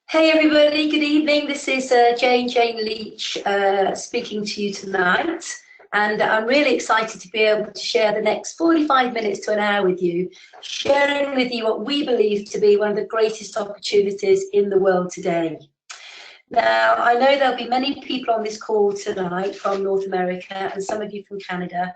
Hey everybody, good evening. This is Jayne Leach speaking to you tonight. And I'm really excited to be able to share the next 45 minutes to an hour with you, sharing with you what we believe to be one of the greatest opportunities in the world today. Now, I know there'll be many people on this call tonight from North America and some of you from Canada.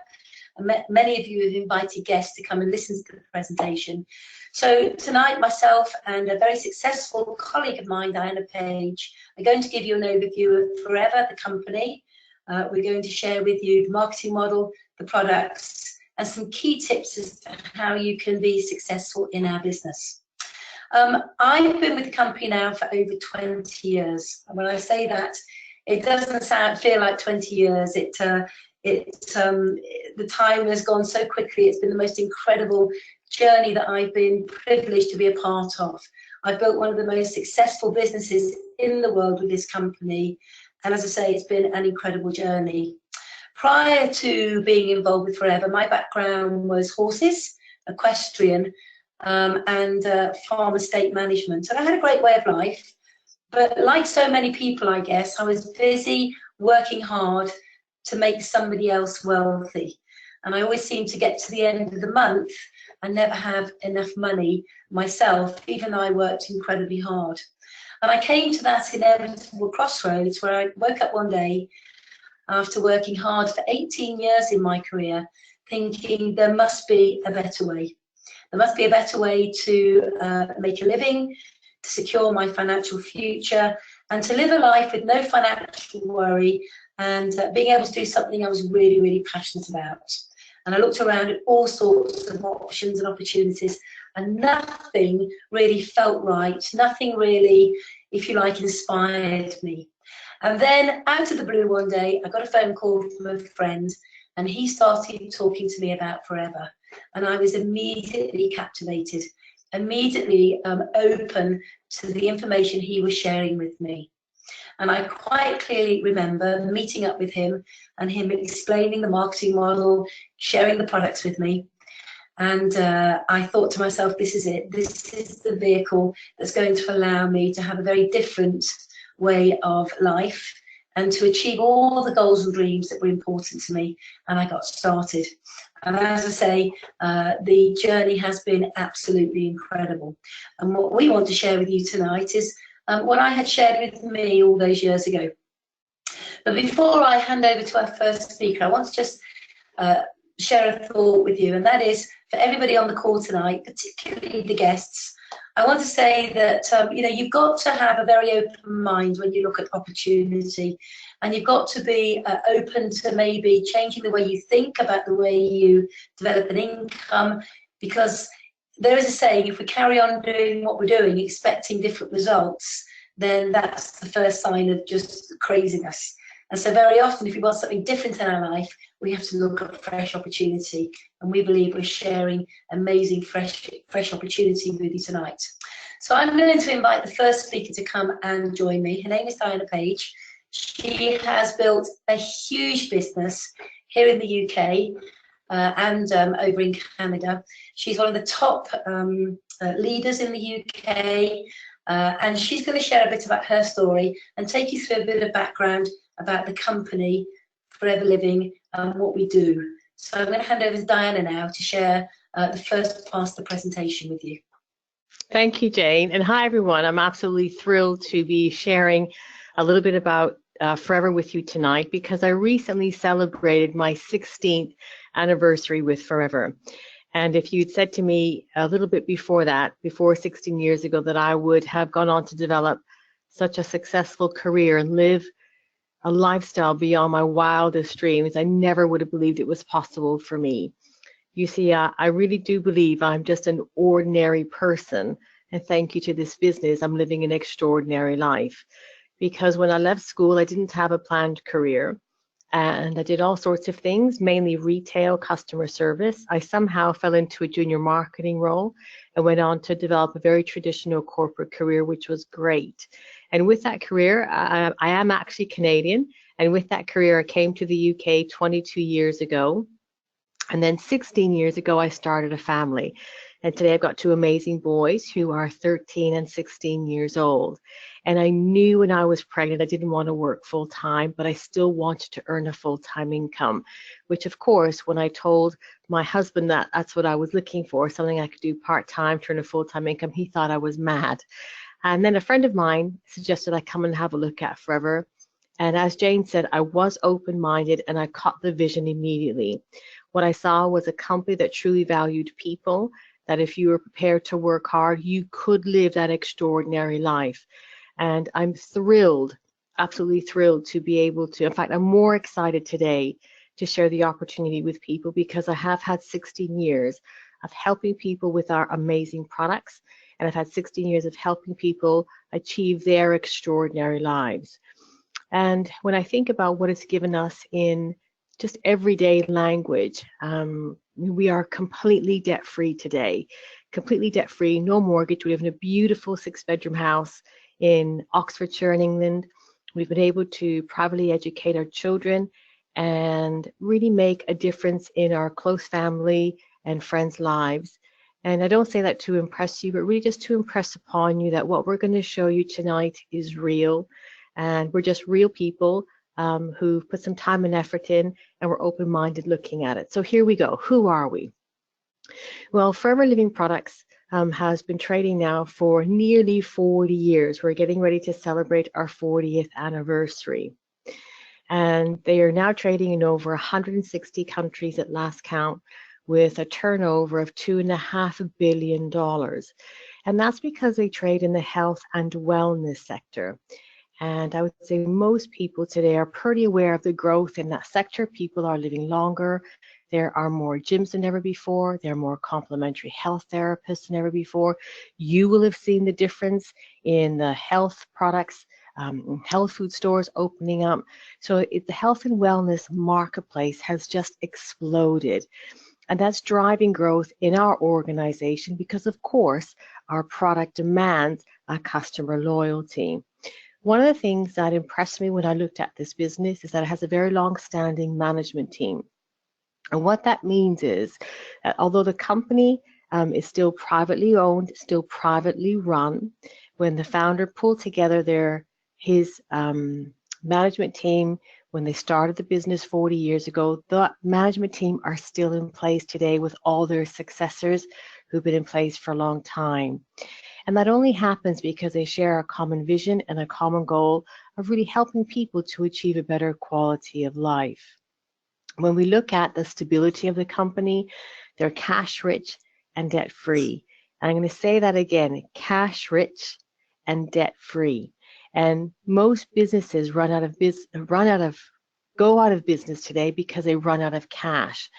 And many of you have invited guests to come and listen to the presentation. So tonight, myself and a very successful colleague of mine, Diana Page, are going to give you an overview of Forever, the company. We're going to share with you the marketing model, the products, and some key tips as to how you can be successful in our business. I've been with the company now for over 20 years. And when I say that, it doesn't feel like 20 years. The time has gone so quickly. It's been the most incredible journey that I've been privileged to be a part of. I've built one of the most successful businesses in the world with this company. And as I say, it's been an incredible journey. Prior to being involved with Forever, my background was horses, equestrian, and farm estate management. And I had a great way of life. But like so many people, I guess, I was busy working hard to make somebody else wealthy. And I always seemed to get to the end of the month and never have enough money myself, even though I worked incredibly hard. And I came to that inevitable crossroads where I woke up one day after working hard for 18 years in my career, thinking there must be a better way. There must be a better way to make a living, to secure my financial future, and to live a life with no financial worry and being able to do something I was really, really passionate about. And I looked around at all sorts of options and opportunities, and nothing really felt right. Nothing really, if you like, inspired me. And then out of the blue one day, I got a phone call from a friend, and he started talking to me about Forever. And I was immediately captivated, immediately open to the information he was sharing with me. And I quite clearly remember meeting up with him and him explaining the marketing model, sharing the products with me. And I thought to myself, this is it. This is the vehicle that's going to allow me to have a very different way of life and to achieve all the goals and dreams that were important to me. And I got started. And as I say, the journey has been absolutely incredible. And what we want to share with you tonight is what I had shared with me all those years ago. But before I hand over to our first speaker, I want to just share a thought with you, and that is for everybody on the call tonight, particularly the guests. I want to say that you've got to have a very open mind when you look at opportunity, and you've got to be open to maybe changing the way you think about the way you develop an income, because there is a saying, if we carry on doing what we're doing, expecting different results, then that's the first sign of just craziness. And so very often, if we want something different in our life, we have to look at fresh opportunity. And we believe we're sharing amazing fresh opportunity with you tonight. So I'm going to invite the first speaker to come and join me. Her name is Diana Page. She has built a huge business here in the UK and over in Canada. She's one of the top leaders in the UK. And she's going to share a bit about her story and take you through a bit of background about the company, Forever Living, and what we do. So I'm going to hand over to Diana now to share the first part of the presentation with you. Thank you, Jane. And hi, everyone. I'm absolutely thrilled to be sharing a little bit about Forever with you tonight, because I recently celebrated my 16th anniversary with Forever. And if you'd said to me a little bit before that, before 16 years ago, that I would have gone on to develop such a successful career and live a lifestyle beyond my wildest dreams, I never would have believed it was possible for me. You see, I really do believe I'm just an ordinary person, and thank you to this business, I'm living an extraordinary life. Because when I left school, I didn't have a planned career, and I did all sorts of things, mainly retail, customer service. I somehow fell into a junior marketing role and went on to develop a very traditional corporate career, which was great. And with that career, I am actually Canadian, and with that career, I came to the UK 22 years ago. And then 16 years ago, I started a family. And today I've got two amazing boys who are 13 and 16 years old. And I knew when I was pregnant, I didn't want to work full time, but I still wanted to earn a full-time income, which of course, when I told my husband that that's what I was looking for, something I could do part-time to earn a full-time income, he thought I was mad. And then a friend of mine suggested I come and have a look at Forever. And as Jayne said, I was open-minded and I caught the vision immediately. What I saw was a company that truly valued people, that if you were prepared to work hard, you could live that extraordinary life. And I'm thrilled, absolutely thrilled to be able to, in fact, I'm more excited today to share the opportunity with people because I have had 16 years of helping people with our amazing products. And I've had 16 years of helping people achieve their extraordinary lives. And when I think about what it's given us in just everyday language, we are completely debt-free today, completely debt-free, no mortgage. We live in a beautiful 6-bedroom house in Oxfordshire in England. We've been able to privately educate our children and really make a difference in our close family and friends' lives. And I don't say that to impress you, but really just to impress upon you that what we're going to show you tonight is real. And we're just real people who've put some time and effort in, and we're open-minded looking at it. So here we go. Who are we? Well, Forever Living Products has been trading now for nearly 40 years. We're getting ready to celebrate our 40th anniversary. And they are now trading in over 160 countries at last count, with a turnover of $2.5 billion. And that's because they trade in the health and wellness sector. And I would say most people today are pretty aware of the growth in that sector. People are living longer. There are more gyms than ever before. There are more complementary health therapists than ever before. You will have seen the difference in the health products, health food stores opening up. So the health and wellness marketplace has just exploded. And that's driving growth in our organization because, of course, our product demands a customer loyalty. One of the things that impressed me when I looked at this business is that it has a very long-standing management team. And what that means is that although the company is still privately owned, still privately run, when the founder pulled together his management team when they started the business 40 years ago, the management team are still in place today with all their successors who've been in place for a long time. And that only happens because they share a common vision and a common goal of really helping people to achieve a better quality of life. When we look at the stability of the company, they're cash rich and debt free. And I'm going to say that again, cash rich and debt free. And most businesses go out of business today because they run out of cash.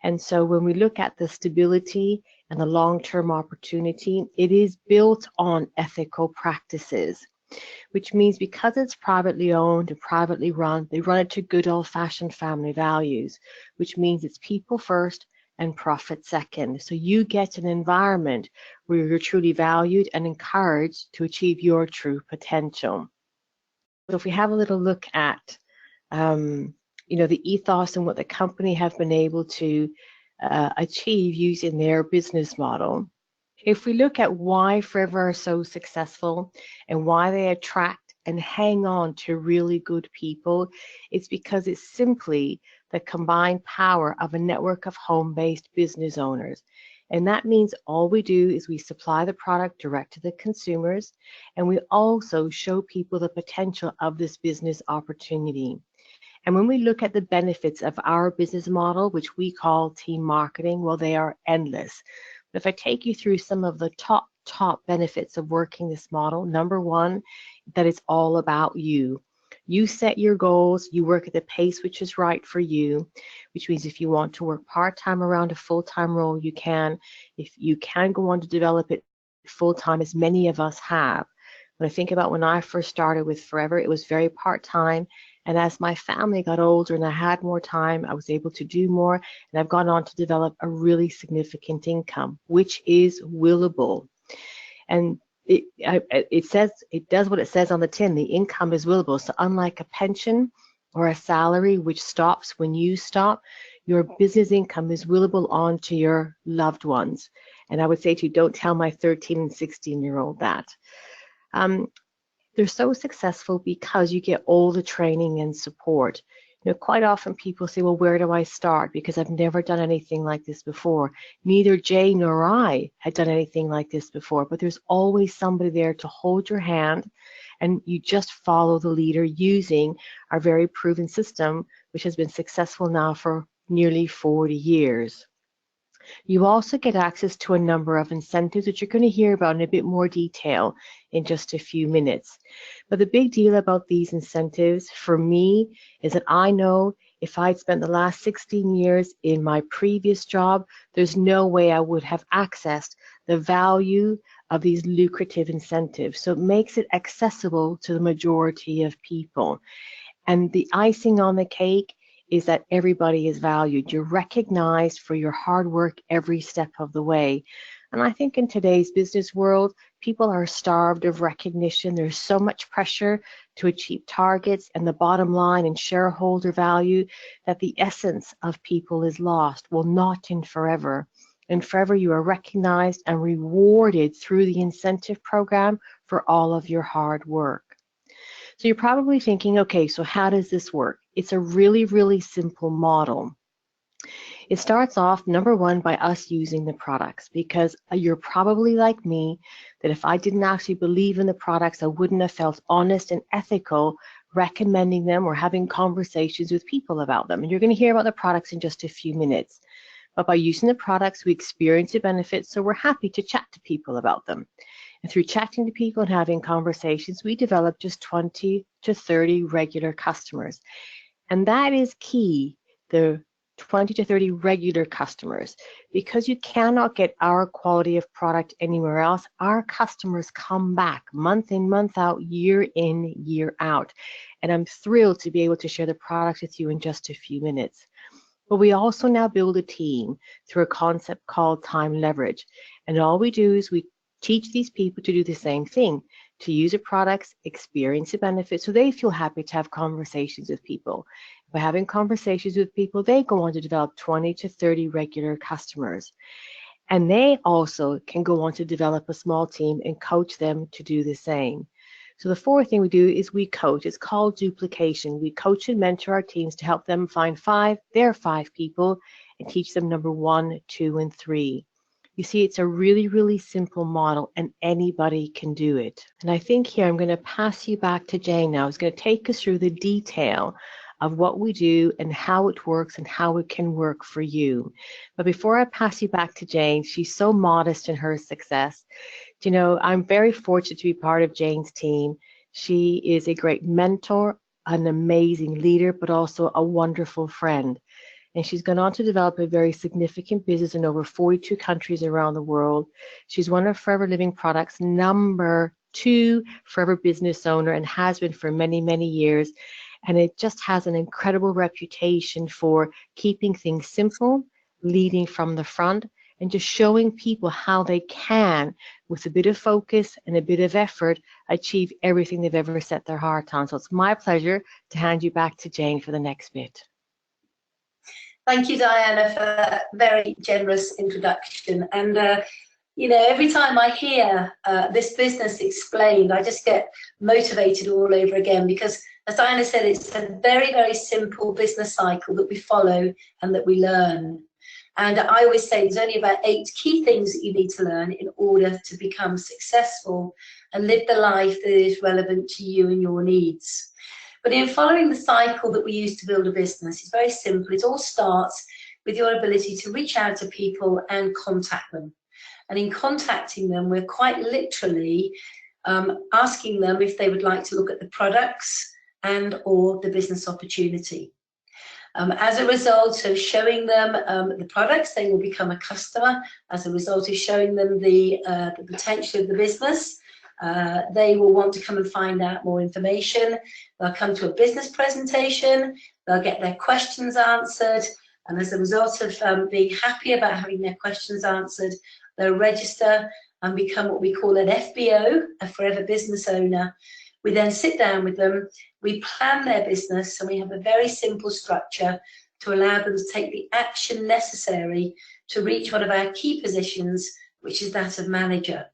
And so when we look at the stability and the long-term opportunity, it is built on ethical practices, which means because it's privately owned and privately run, they run it to good old-fashioned family values, which means it's people first and profit second. So you get an environment where you're truly valued and encouraged to achieve your true potential. So if we have a little look at the ethos and what the company have been able to achieve using their business model. If we look at why Forever are so successful and why they attract and hang on to really good people, it's because it's simply the combined power of a network of home-based business owners. And that means all we do is we supply the product direct to the consumers, and we also show people the potential of this business opportunity. And when we look at the benefits of our business model, which we call team marketing, well, they are endless. But if I take you through some of the top benefits of working this model, number one, that it's all about you. You set your goals, you work at the pace which is right for you, which means if you want to work part-time around a full-time role, you can. If you can go on to develop it full-time, as many of us have. When I think about when I first started with Forever, it was very part-time. And as my family got older and I had more time, I was able to do more. And I've gone on to develop a really significant income, which is willable. And it does what it says on the tin. The income is willable. So unlike a pension or a salary, which stops when you stop, your business income is willable on to your loved ones. And I would say to you, don't tell my 13 and 16-year-old that. They're so successful because you get all the training and support. You know, quite often people say, well, where do I start? Because I've never done anything like this before. Neither Jayne nor I had done anything like this before, but there's always somebody there to hold your hand, and you just follow the leader using our very proven system, which has been successful now for nearly 40 years. You also get access to a number of incentives, which you're going to hear about in a bit more detail in just a few minutes. But the big deal about these incentives for me is that I know if I'd spent the last 16 years in my previous job, there's no way I would have accessed the value of these lucrative incentives. So it makes it accessible to the majority of people. And the icing on the cake is that everybody is valued. You're recognized for your hard work every step of the way. And I think in today's business world, people are starved of recognition. There's so much pressure to achieve targets and the bottom line and shareholder value that the essence of people is lost. Well, not in Forever. In Forever, you are recognized and rewarded through the incentive program for all of your hard work. So you're probably thinking, okay, so how does this work? It's a really, really simple model. It starts off, number one, by us using the products, because you're probably like me, that if I didn't actually believe in the products, I wouldn't have felt honest and ethical recommending them or having conversations with people about them. And you're going to hear about the products in just a few minutes. But by using the products, we experience the benefits, so we're happy to chat to people about them. And through chatting to people and having conversations, we develop just 20 to 30 regular customers. And that is key, the 20 to 30 regular customers, because you cannot get our quality of product anywhere else. Our customers come back month in, month out, year in, year out. And I'm thrilled to be able to share the products with you in just a few minutes. But we also now build a team through a concept called time leverage. And all we do is we teach these people to do the same thing, to use the products, experience the benefits, so they feel happy to have conversations with people. By having conversations with people, they go on to develop 20 to 30 regular customers. And they also can go on to develop a small team and coach them to do the same. So the fourth thing we do is we coach. It's called duplication. We coach and mentor our teams to help them find their five people and teach them number 1, 2, and 3. You see, it's a really, really simple model, and anybody can do it. And I think here I'm going to pass you back to Jayne now, who's going to take us through the detail of what we do and how it works and how it can work for you. But before I pass you back to Jayne, she's so modest in her success. You know, I'm very fortunate to be part of Jayne's team. She is a great mentor, an amazing leader, but also a wonderful friend. And she's gone on to develop a very significant business in over 42 countries around the world. She's one of Forever Living Products' number 2 Forever business owner and has been for many, many years. And it just has an incredible reputation for keeping things simple, leading from the front, and just showing people how they can, with a bit of focus and a bit of effort, achieve everything they've ever set their heart on. So it's my pleasure to hand you back to Jayne for the next bit. Thank you, Diana, for that very generous introduction. And, you know, every time I hear this business explained, I just get motivated all over again, because, as Diana said, it's a very, very simple business cycle that we follow and that we learn. And I always say there's only about 8 key things that you need to learn in order to become successful and live the life that is relevant to you and your needs. But in following the cycle that we use to build a business, it's very simple. It all starts with your ability to reach out to people and contact them. And in contacting them, we're quite literally asking them if they would like to look at the products and or the business opportunity. As a result of showing them the products, they will become a customer. As a result of showing them the potential of the business, they will want to come and find out more information. They'll come to a business presentation, they'll get their questions answered, and as a result of being happy about having their questions answered, they'll register and become what we call an FBO, a Forever Business Owner. We then sit down with them, we plan their business, and we have a very simple structure to allow them to take the action necessary to reach one of our key positions, which is that of manager.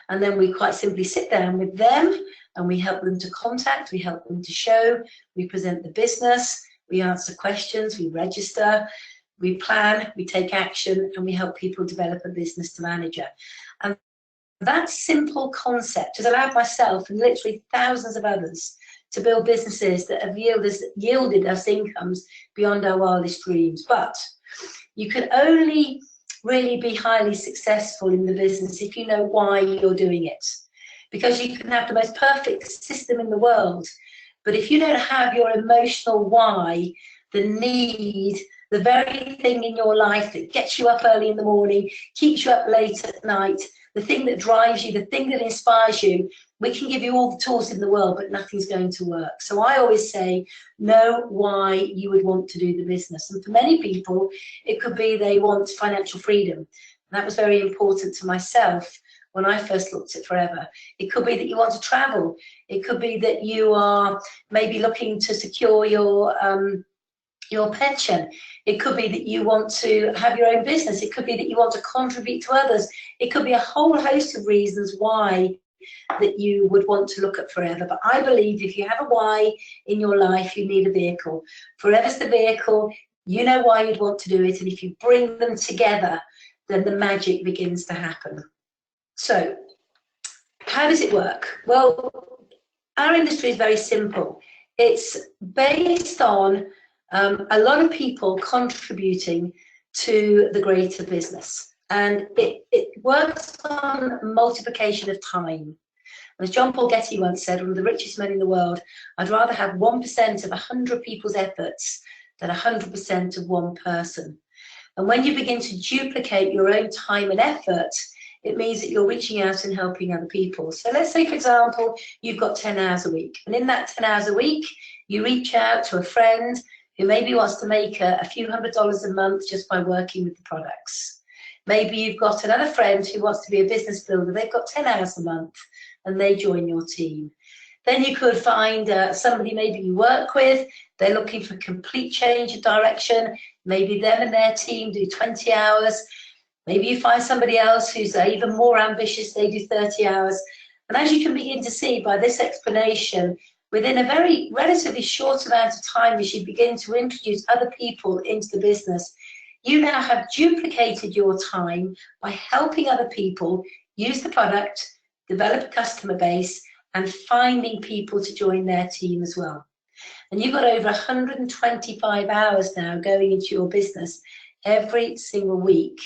And then we quite simply sit down with them and we help them to contact, we help them to show, we present the business, we answer questions, we register, we plan, we take action, and we help people develop a business to manager. And that simple concept has allowed myself and literally thousands of others to build businesses that have yielded us incomes beyond our wildest dreams. But you can only really be highly successful in the business if you know why you're doing it. Because you can have the most perfect system in the world, but if you don't have your emotional why, the need, the very thing in your life that gets you up early in the morning, keeps you up late at night, the thing that drives you, the thing that inspires you, we can give you all the tools in the world, but nothing's going to work. So I always say, know why you would want to do the business. And for many people, it could be they want financial freedom. And that was very important to myself when I first looked at Forever. It could be that you want to travel. It could be that you are maybe looking to secure your pension. It could be that you want to have your own business. It could be that you want to contribute to others. It could be a whole host of reasons why that you would want to look at Forever. But I believe if you have a why in your life, you need a vehicle. Forever's the vehicle. You know why you'd want to do it. And if you bring them together, then the magic begins to happen. So how does it work? Well, our industry is very simple. It's based on a lot of people contributing to the greater business. And it works on multiplication of time. As John Paul Getty once said, one of the richest men in the world, I'd rather have 1% of 100 people's efforts than 100% of one person. And when you begin to duplicate your own time and effort, it means that you're reaching out and helping other people. So let's say, for example, you've got 10 hours a week. And in that 10 hours a week, you reach out to a friend who maybe wants to make a few $100s a month just by working with the products. Maybe you've got another friend who wants to be a business builder. They've got 10 hours a month and they join your team. Then you could find somebody maybe you work with. They're looking for complete change of direction. Maybe them and their team do 20 hours. Maybe you find somebody else who's even more ambitious, they do 30 hours. And as you can begin to see by this explanation, within a very relatively short amount of time, as you begin to introduce other people into the business, you now have duplicated your time by helping other people use the product, develop a customer base, and finding people to join their team as well. And you've got over 125 hours now going into your business every single week.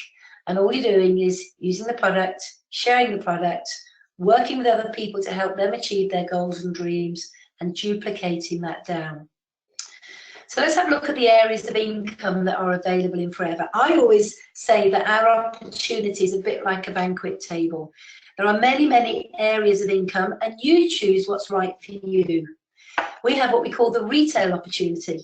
And all you're doing is using the product, sharing the product, working with other people to help them achieve their goals and dreams, and duplicating that down. So let's have a look at the areas of income that are available in Forever. I always say that our opportunity is a bit like a banquet table. There are many, many areas of income, and you choose what's right for you. We have what we call the retail opportunity.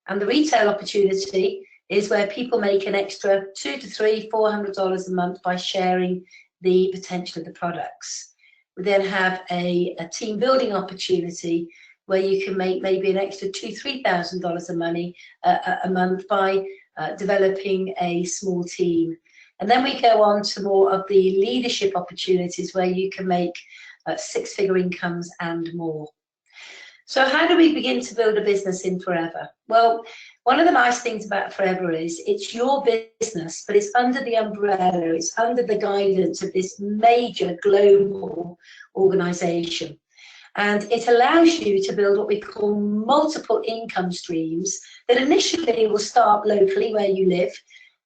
And the retail opportunity is where people make an extra $200 to $400 a month by sharing the potential of the products. We then have a team building opportunity where you can make maybe an extra $2,000 to $3,000 a month by developing a small team. And then we go on to more of the leadership opportunities where you can make six-figure incomes and more. So how do we begin to build a business in Forever? Well, one of the nice things about Forever is it's your business, but it's under the umbrella, it's under the guidance of this major global organization. And it allows you to build what we call multiple income streams that initially will start locally where you live,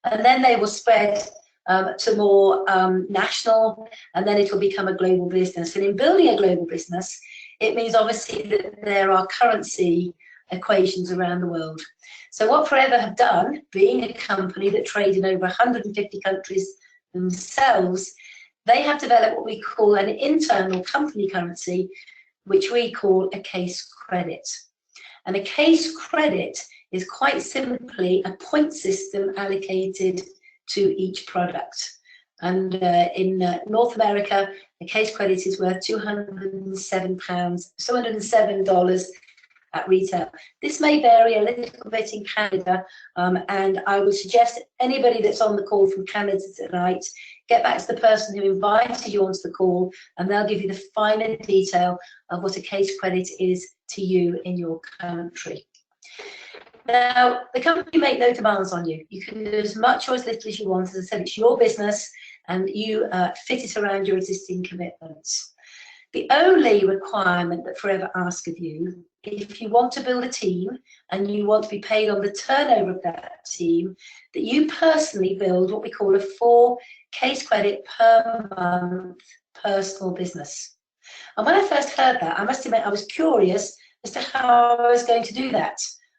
and then they will spread to more national, and then it will become a global business. And in building a global business, it means obviously that there are currency equations around the world. So what Forever have done, being a company that trade in over 150 countries themselves, they have developed what we call an internal company currency, which we call a case credit. And a case credit is quite simply a point system allocated to each product. And in North America, a case credit is worth $207 at retail. This may vary a little bit in Canada, and I would suggest anybody that's on the call from Canada tonight, get back to the person who invited you onto the call, and they'll give you the finer detail of what a case credit is to you in your country. Now, the company make no demands on you. You can do as much or as little as you want. As I said, it's your business, and you fit it around your existing commitments. The only requirement that Forever asks of you, if you want to build a team and you want to be paid on the turnover of that team, that you personally build what we call a 4 case credit per month personal business. And when I first heard that, I must admit I was curious as to how I was going to do that.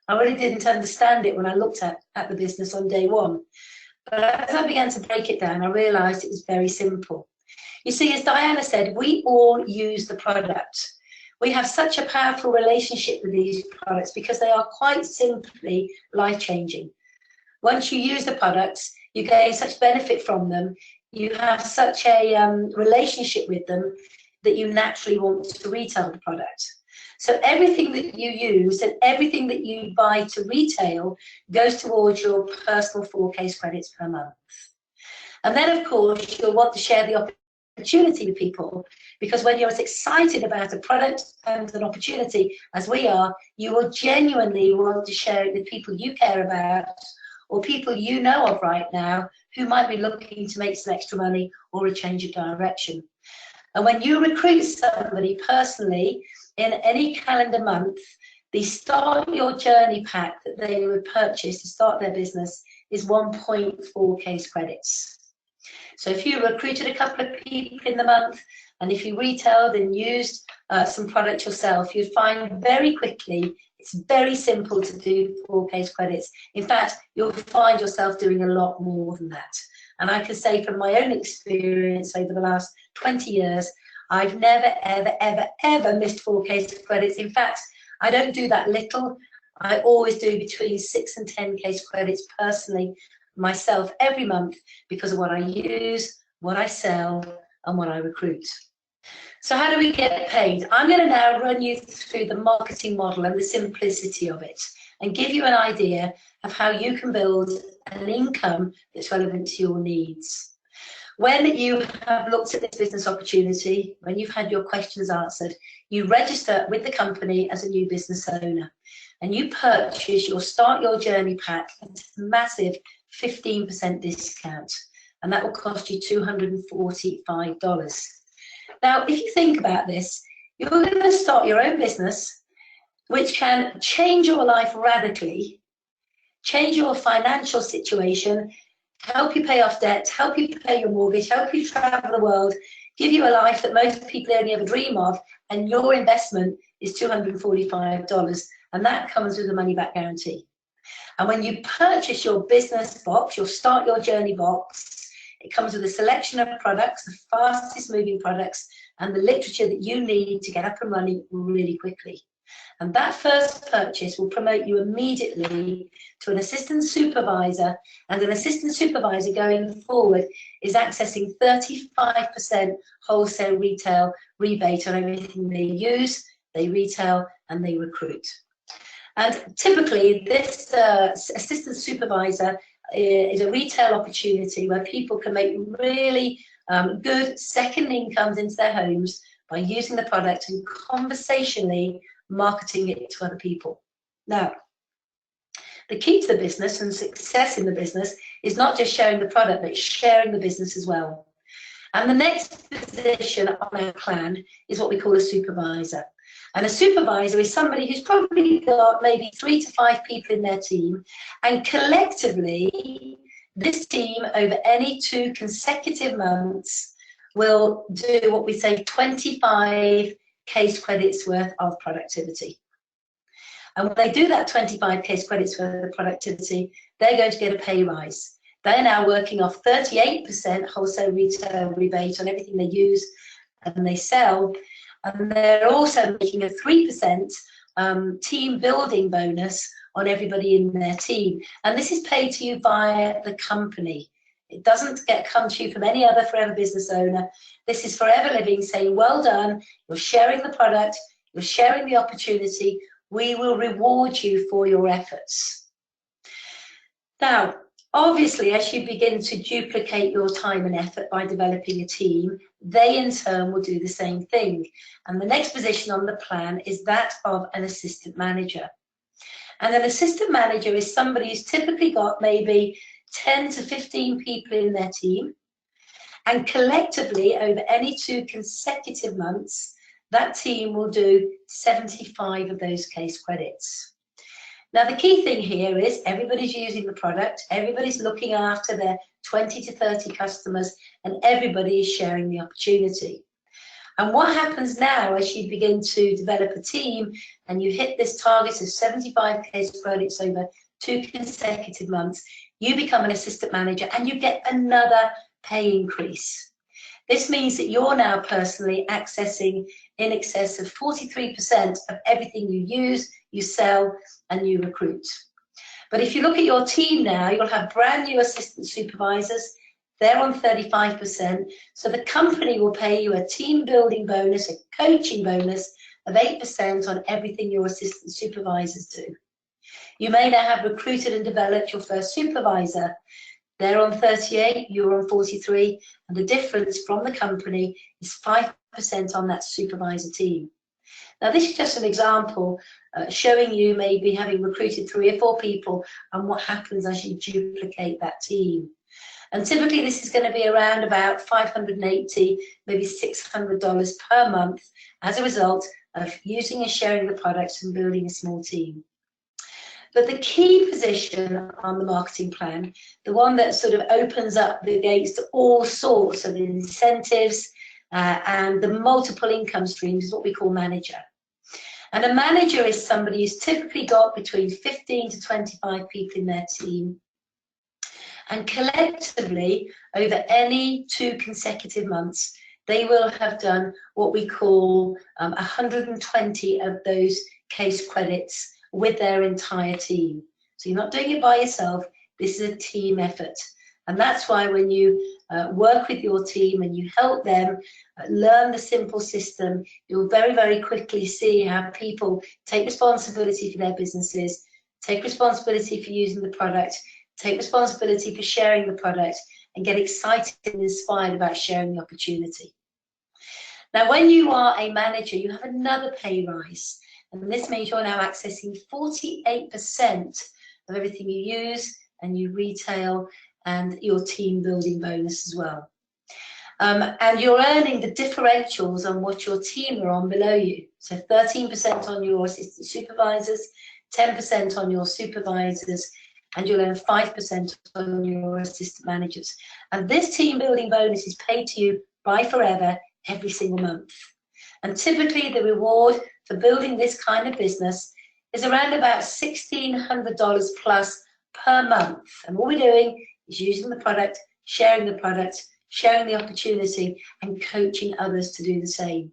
I really didn't understand it when I looked at the business on day one. But as I began to break it down, I realised it was very simple. You see, as Diana said, we all use the product. We have such a powerful relationship with these products because they are quite simply life-changing. Once you use the products, you gain such benefit from them, you have such a relationship with them that you naturally want to retail the product. So everything that you use and everything that you buy to retail goes towards your personal 4 case credits per month. And then, of course, you'll want to share the opportunity with people, because when you're as excited about a product and an opportunity as we are, you will genuinely want to share it with people you care about or people you know of right now who might be looking to make some extra money or a change of direction. And when you recruit somebody personally in any calendar month, the Start Your Journey pack that they would purchase to start their business is 1.4 case credits. So if you recruited a couple of people in the month, and if you retailed and used some product yourself, you'd find very quickly it's very simple to do 4 case credits. In fact, you'll find yourself doing a lot more than that. And I can say from my own experience over the last 20 years, I've never, ever, ever, ever missed 4 case credits. In fact, I don't do that little. I always do between 6 and 10 case credits personally myself every month because of what I use, what I sell, and what I recruit. So how do we get paid? I'm going to now run you through the marketing model and the simplicity of it and give you an idea of how you can build an income that's relevant to your needs. When you have looked at this business opportunity, when you've had your questions answered, you register with the company as a new business owner and you purchase your Start Your Journey pack at a massive 15% discount, and that will cost you $245. Now, if you think about this, you're going to start your own business, which can change your life radically, change your financial situation, help you pay off debt, help you pay your mortgage, help you travel the world, give you a life that most people only ever dream of, and your investment is $245, and that comes with a money-back guarantee. And when you purchase your business box, your Start Your Journey box, it comes with a selection of products, the fastest moving products, and the literature that you need to get up and running really quickly. And that first purchase will promote you immediately to an assistant supervisor, and an assistant supervisor going forward is accessing 35% wholesale retail rebate on everything they use, they retail, and they recruit. And typically, this assistant supervisor is a retail opportunity where people can make really good second incomes into their homes by using the product and conversationally marketing it to other people. Now, the key to the business and success in the business is not just sharing the product, but sharing the business as well. And the next position on our plan is what we call a supervisor. And a supervisor is somebody who's probably got maybe 3 to 5 people in their team, and collectively, this team over any 2 consecutive months will do what we say 25 case credits worth of productivity. And when they do that 25 case credits worth of productivity, they're going to get a pay rise. They're now working off 38% wholesale retail rebate on everything they use and they sell. And they're also making a 3% team building bonus on everybody in their team. And this is paid to you by the company. It doesn't come to you from any other Forever business owner. This is Forever Living saying, well done, you're sharing the product, you're sharing the opportunity, we will reward you for your efforts. Now, Obviously, as you begin to duplicate your time and effort by developing a team, they in turn will do the same thing. And the next position on the plan is that of an assistant manager. And an assistant manager is somebody who's typically got maybe 10 to 15 people in their team. And collectively, over any 2 consecutive months, that team will do 75 of those case credits. Now, the key thing here is everybody's using the product, everybody's looking after their 20 to 30 customers, and everybody is sharing the opportunity. And what happens now as you begin to develop a team and you hit this target of 75 case credits over 2 consecutive months, you become an assistant manager and you get another pay increase. This means that you're now personally accessing in excess of 43% of everything you use, you sell, and you recruit. But if you look at your team now, you'll have brand new assistant supervisors. They're on 35%. So the company will pay you a team building bonus, a coaching bonus of 8% on everything your assistant supervisors do. You may now have recruited and developed your first supervisor. They're on 38, you're on 43, and the difference from the company is 5% on that supervisor team. Now, this is just an example showing you maybe having recruited 3 or 4 people and what happens as you duplicate that team. And typically this is going to be around about $580, maybe $600 per month as a result of using and sharing the products and building a small team. But the key position on the marketing plan, the one that sort of opens up the gates to all sorts of incentives and the multiple income streams, is what we call manager. And a manager is somebody who's typically got between 15 to 25 people in their team. And collectively, over any 2 consecutive months, they will have done what we call 120 of those case credits with their entire team. So you're not doing it by yourself, this is a team effort. And that's why when you work with your team and you help them learn the simple system, you'll very, very quickly see how people take responsibility for their businesses, take responsibility for using the product, take responsibility for sharing the product, and get excited and inspired about sharing the opportunity. Now, when you are a manager, you have another pay rise. And this means you're now accessing 48% of everything you use and you retail and your team building bonus as well. And you're earning the differentials on what your team are on below you. So 13% on your assistant supervisors, 10% on your supervisors, and you'll earn 5% on your assistant managers. And this team building bonus is paid to you by Forever every single month. And typically the reward for building this kind of business is around about $1,600 plus per month. And what we're doing is using the product, sharing the opportunity, and coaching others to do the same.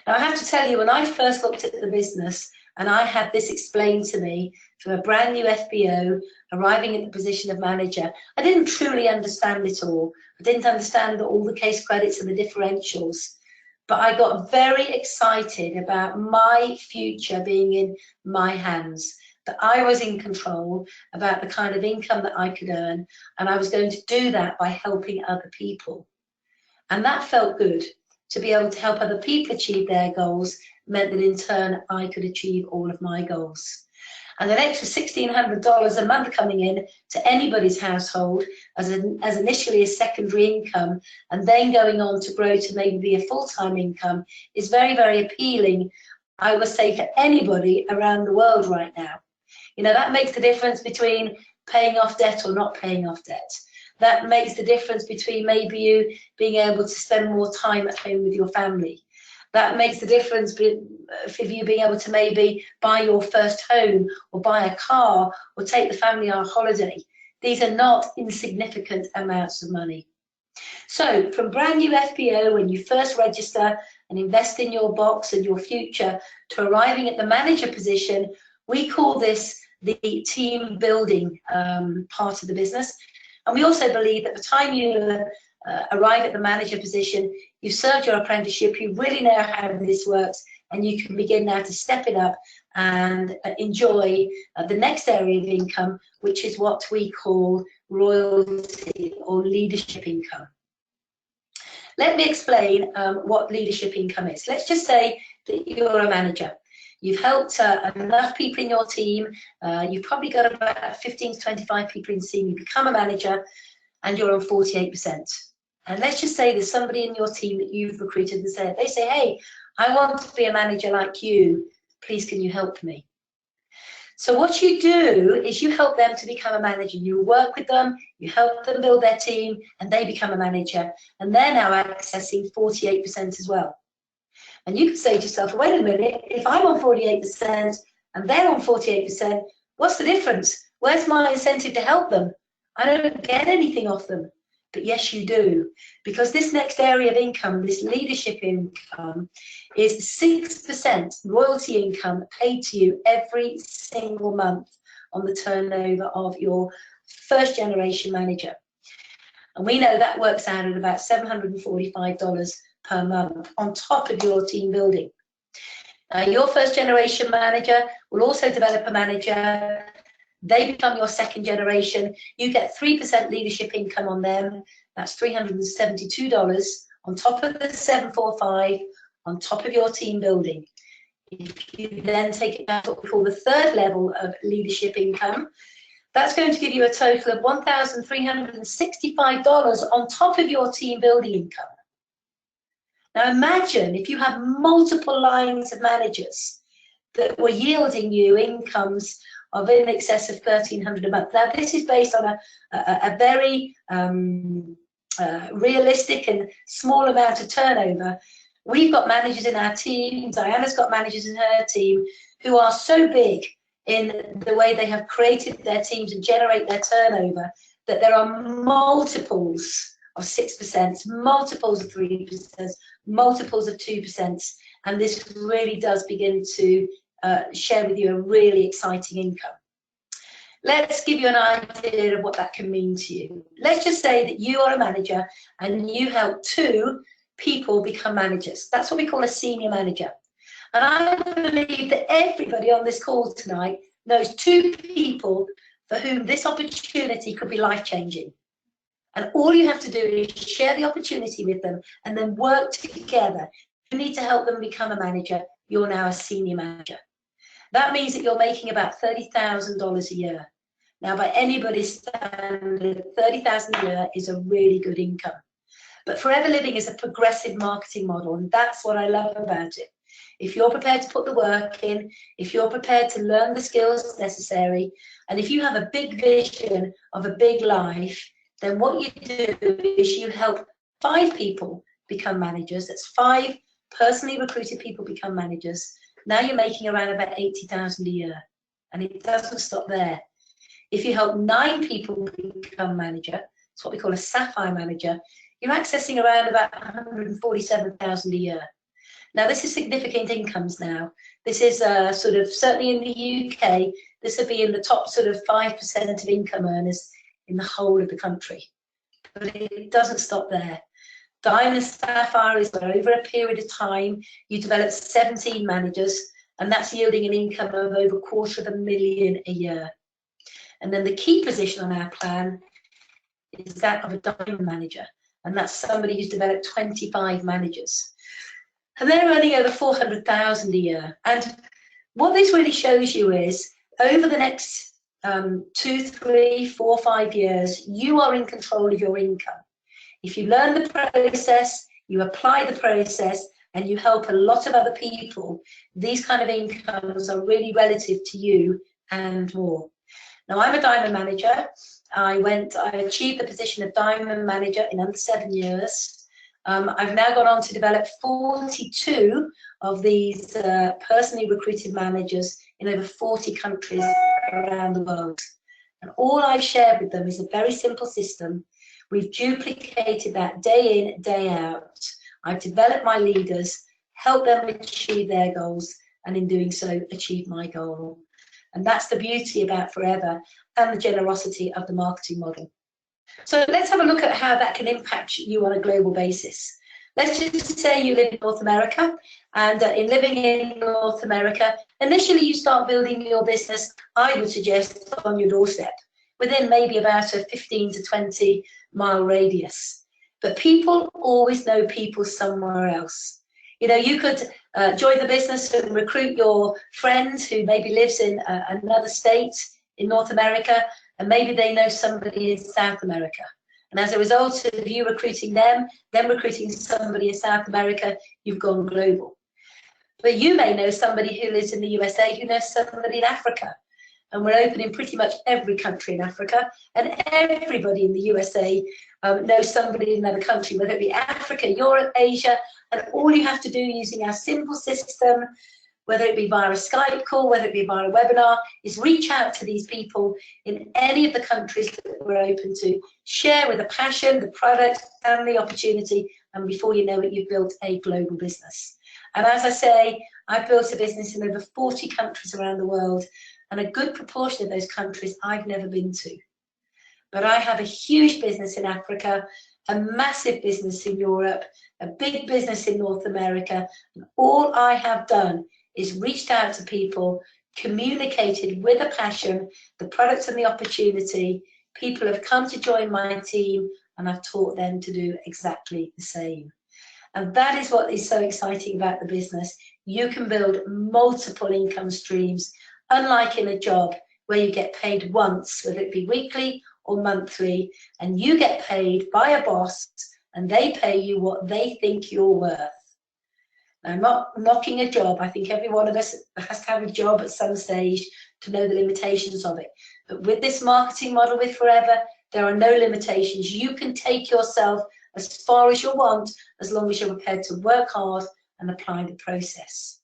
Now, I have to tell you, when I first looked at the business and I had this explained to me from a brand new FBO arriving at the position of manager, I didn't truly understand it all. I didn't understand all the case credits and the differentials. But I got very excited about my future being in my hands, that I was in control about the kind of income that I could earn, and I was going to do that by helping other people. And that felt good. To be able to help other people achieve their goals meant that in turn I could achieve all of my goals. And an extra $1,600 a month coming in to anybody's household as initially a secondary income and then going on to grow to maybe be a full-time income is very, very appealing, I would say, for anybody around the world right now. You know, that makes the difference between paying off debt or not paying off debt. That makes the difference between maybe you being able to spend more time at home with your family. That makes the difference for you being able to maybe buy your first home or buy a car or take the family on a holiday. These are not insignificant amounts of money. So from brand new FBO, when you first register and invest in your box and your future, to arriving at the manager position, we call this the team building part of the business. And we also believe that the time you arrive at the manager position, you've served your apprenticeship, you really know how this works, and you can begin now to step it up and enjoy the next area of income, which is what we call royalty or leadership income. Let me explain what leadership income is. Let's just say that you're a manager. You've helped enough people in your team. You've probably got about 15 to 25 people in the team. You become a manager and you're on 48%. And let's just say there's somebody in your team that you've recruited and they say, hey, I want to be a manager like you. Please, can you help me? So what you do is you help them to become a manager. You work with them, you help them build their team, and they become a manager. And they're now accessing 48% as well. And you can say to yourself, wait a minute, if I'm on 48% and they're on 48%, what's the difference? Where's my incentive to help them? I don't get anything off them. But yes, you do. Because this next area of income, this leadership income, is 6% royalty income paid to you every single month on the turnover of your first generation manager. And we know that works out at about $745 per month on top of your team building. Your first generation manager will also develop a manager. They become your second generation. You get 3% leadership income on them. That's $372 on top of the 745 on top of your team building. If you then take it down to what we call the third level of leadership income, that's going to give you a total of $1,365 on top of your team building income. Now imagine if you have multiple lines of managers that were yielding you incomes of in excess of $1,300 a month. Now this is based on a very realistic and small amount of turnover. We've got managers in our team, Diana's got managers in her team who are so big in the way they have created their teams and generate their turnover that there are multiples of 6%, multiples of 3%, multiples of 2%, and this really does begin to share with you a really exciting income. Let's give you an idea of what that can mean to you. Let's just say that you are a manager and you help 2 people become managers. That's what we call a senior manager. And I believe that everybody on this call tonight knows 2 people for whom this opportunity could be life-changing. And all you have to do is share the opportunity with them and then work together. You need to help them become a manager. You're now a senior manager. That means that you're making about $30,000 a year. Now, by anybody's standard, $30,000 a year is a really good income. But Forever Living is a progressive marketing model, and that's what I love about it. If you're prepared to put the work in, if you're prepared to learn the skills necessary, and if you have a big vision of a big life, then what you do is you help 5 people become managers. That's 5 personally recruited people become managers. Now you're making around about $80,000 a year, and it doesn't stop there. If you help 9 people become manager, it's what we call a sapphire manager, you're accessing around about $147,000 a year. Now this is significant incomes now. This is sort of, certainly in the UK, this would be in the top sort of 5% of income earners in the whole of the country. But it doesn't stop there. Diamond Sapphire is where over a period of time you develop 17 managers, and that's yielding an income of over $250,000 a year. And then the key position on our plan is that of a diamond manager, and that's somebody who's developed 25 managers. And they're earning over $400,000 a year. And what this really shows you is over the next 2, 3, 4, 5 years, you are in control of your income. If you learn the process, you apply the process, and you help a lot of other people, these kind of incomes are really relative to you and more. Now, I'm a diamond manager. I achieved the position of diamond manager in under 7 years. I've now gone on to develop 42 of these personally recruited managers in over 40 countries around the world. And all I've shared with them is a very simple system. We've duplicated that day in, day out. I've developed my leaders, helped them achieve their goals, and in doing so, achieve my goal. And that's the beauty about Forever and the generosity of the marketing model. So let's have a look at how that can impact you on a global basis. Let's just say you live in North America And in living in North America, initially you start building your business, I would suggest, on your doorstep, within maybe about a 15 to 20 mile radius. But people always know people somewhere else. You know, you could join the business and recruit your friend who maybe lives in another state in North America, and maybe they know somebody in South America. And as a result of you recruiting them recruiting somebody in South America, you've gone global. But you may know somebody who lives in the USA who knows somebody in Africa. And we're open in pretty much every country in Africa, and everybody in the USA knows somebody in another country, whether it be Africa, Europe, Asia, and all you have to do using our simple system, whether it be via a Skype call, whether it be via a webinar, is reach out to these people in any of the countries that we're open to, share with the passion, the product, and the opportunity, and before you know it, you've built a global business. And as I say, I've built a business in over 40 countries around the world, and a good proportion of those countries I've never been to. But I have a huge business in Africa, a massive business in Europe, a big business in North America, and all I have done is reached out to people, communicated with a passion, the products and the opportunity. People have come to join my team, and I've taught them to do exactly the same. And that is what is so exciting about the business. You can build multiple income streams, unlike in a job where you get paid once, whether it be weekly or monthly, and you get paid by a boss and they pay you what they think you're worth. Now, I'm not knocking a job. I think every one of us has to have a job at some stage to know the limitations of it. But with this marketing model with Forever, there are no limitations. You can take yourself as far as you want, as long as you're prepared to work hard and apply the process.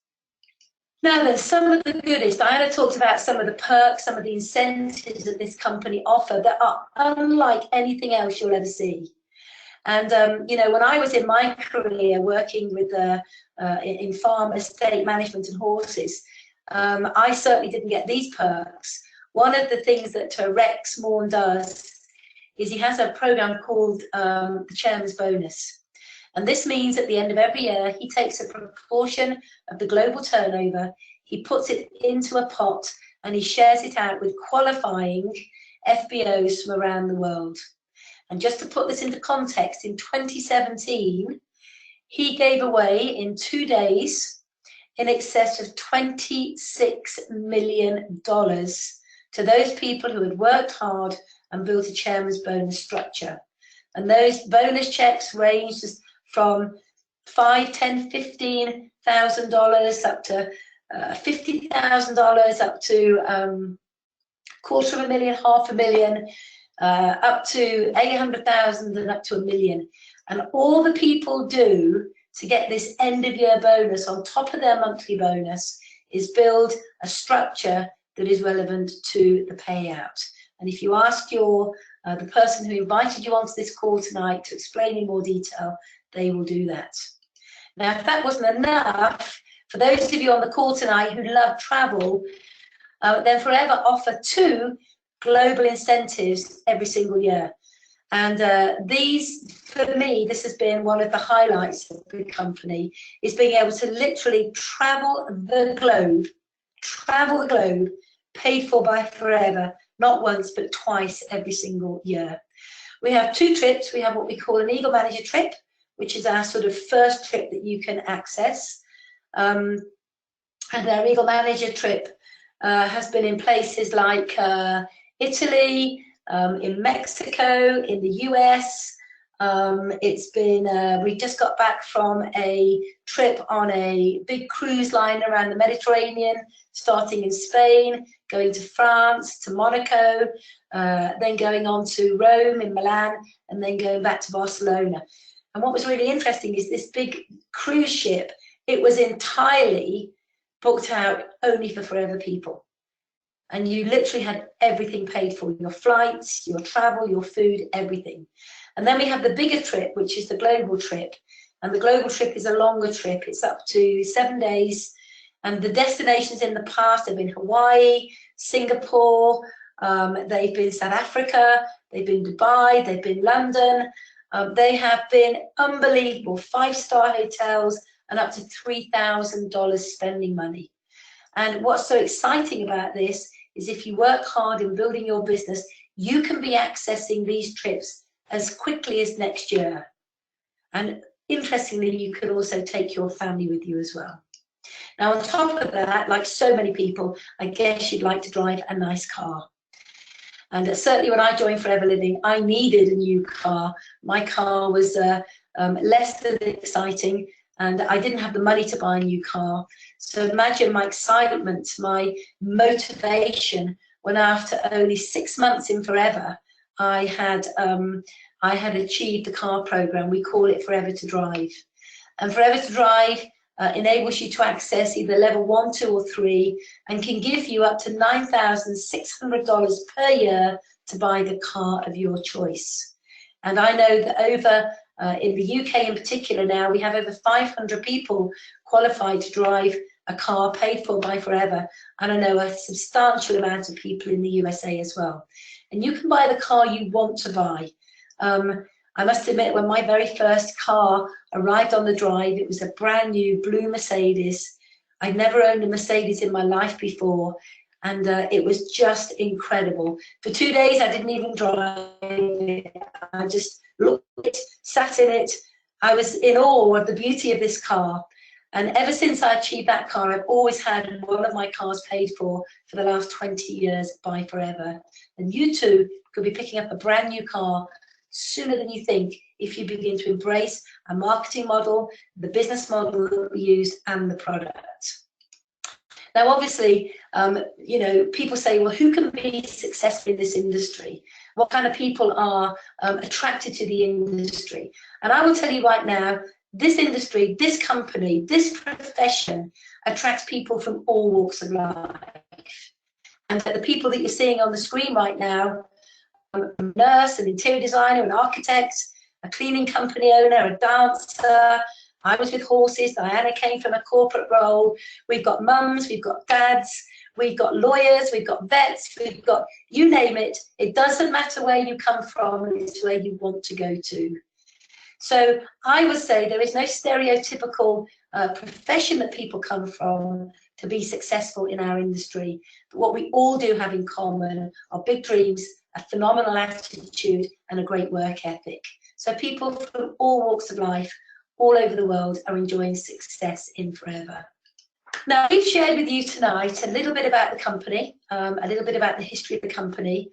Now then, some of the goodies. Diana talked about some of the perks, some of the incentives that this company offer that are unlike anything else you'll ever see. And you know, when I was in my career working with in farm estate management and horses, I certainly didn't get these perks. One of the things that Rex Morn does is he has a program called the Chairman's Bonus. And this means at the end of every year, he takes a proportion of the global turnover, he puts it into a pot, and he shares it out with qualifying FBOs from around the world. And just to put this into context, in 2017, he gave away in 2 days in excess of $26 million to those people who had worked hard and built a chairman's bonus structure. And those bonus checks ranged from $5,000, $10,000, $15,000 up to $50,000, up to $250,000, $500,000, up to $800,000, and up to $1 million. And all the people do to get this end of year bonus on top of their monthly bonus is build a structure that is relevant to the payout. And if you ask the person who invited you onto this call tonight to explain in more detail, they will do that. Now, if that wasn't enough, for those of you on the call tonight who love travel, then Forever offer 2 global incentives every single year. And these, for me, this has been one of the highlights of the company, is being able to literally travel the globe, paid for by Forever, not once, but twice every single year. We have 2 trips. We have what we call an Eagle Manager trip, which is our sort of first trip that you can access. And our Eagle Manager trip has been in places like Italy, in Mexico, in the US. It's been, we just got back from a trip on a big cruise line around the Mediterranean, starting in Spain, going to France, to Monaco, then going on to Rome, in Milan, and then going back to Barcelona. And what was really interesting is this big cruise ship, it was entirely booked out only for Forever people. And you literally had everything paid for, your flights, your travel, your food, everything. And then we have the bigger trip, which is the global trip. And the global trip is a longer trip. It's up to 7 days. And the destinations in the past have been Hawaii, Singapore, they've been South Africa, they've been Dubai, they've been London. They have been unbelievable 5-star hotels, and up to $3,000 spending money. And what's so exciting about this is if you work hard in building your business, you can be accessing these trips as quickly as next year. And interestingly, you could also take your family with you as well. Now, on top of that, like so many people, I guess you'd like to drive a nice car. And certainly when I joined Forever Living, I needed a new car. My car was less than exciting, and I didn't have the money to buy a new car. So imagine my excitement, my motivation, when after only 6 months in Forever, I had achieved the car program. We call it Forever to Drive. And Forever to Drive enables you to access either level 1, 2, or 3, and can give you up to $9,600 per year to buy the car of your choice. And I know that over in the UK in particular now, we have over 500 people qualified to drive a car paid for by Forever, and I know a substantial amount of people in the USA as well. And you can buy the car you want to buy. I must admit, when my very first car arrived on the drive, it was a brand new blue Mercedes. I'd never owned a Mercedes in my life before, and it was just incredible. For 2 days, I didn't even drive it. I just looked at it, sat in it. I was in awe of the beauty of this car. And ever since I achieved that car, I've always had one of my cars paid for the last 20 years by Forever. And you too could be picking up a brand new car sooner than you think if you begin to embrace a marketing model, the business model that we use, and the product. Now, obviously, you know, people say, well, who can be successful in this industry? What kind of people are attracted to the industry? And I will tell you right now, this industry, this company, this profession attracts people from all walks of life. And the people that you're seeing on the screen right now, a nurse, an interior designer, an architect, a cleaning company owner, a dancer. I was with horses. Diana came from a corporate role. We've got mums, we've got dads, we've got lawyers, we've got vets, we've got, you name it. It doesn't matter where you come from, it's where you want to go to. So I would say there is no stereotypical profession that people come from to be successful in our industry. But what we all do have in common are big dreams, a phenomenal attitude, and a great work ethic. So people from all walks of life, all over the world, are enjoying success in Forever. Now, we've shared with you tonight a little bit about the company, a little bit about the history of the company.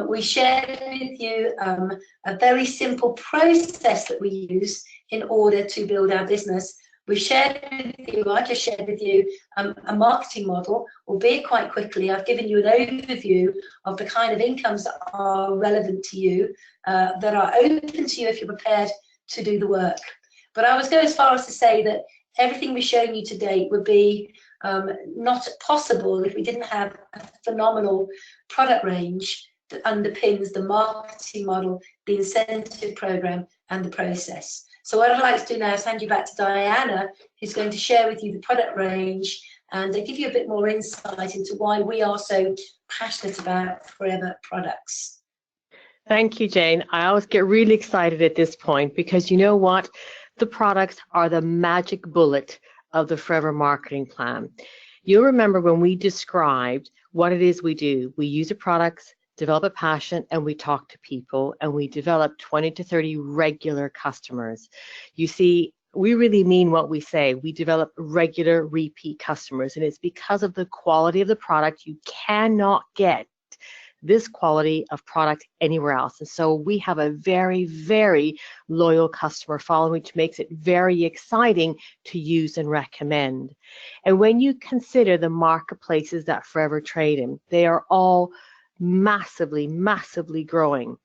We shared with you a very simple process that we use in order to build our business. We've shared with you, I just shared with you a marketing model, albeit quite quickly. I've given you an overview of the kind of incomes that are relevant to you, that are open to you if you're prepared to do the work. But I would go as far as to say that everything we've shown you to date would be not possible if we didn't have a phenomenal product range that underpins the marketing model, the incentive program, and the process. So what I'd like to do now is hand you back to Diana, who's going to share with you the product range and give you a bit more insight into why we are so passionate about Forever products. Thank you, Jayne. I always get really excited at this point because you know what? The products are the magic bullet of the Forever marketing plan. You'll remember when we described what it is we do. We use the products, develop a passion, and we talk to people, and we develop 20 to 30 regular customers. You see, we really mean what we say. We develop regular repeat customers, and it's because of the quality of the product. You cannot get this quality of product anywhere else. And so we have a very, very loyal customer following, which makes it very exciting to use and recommend. And when you consider the marketplaces that Forever trade in, they are all massively, massively growing.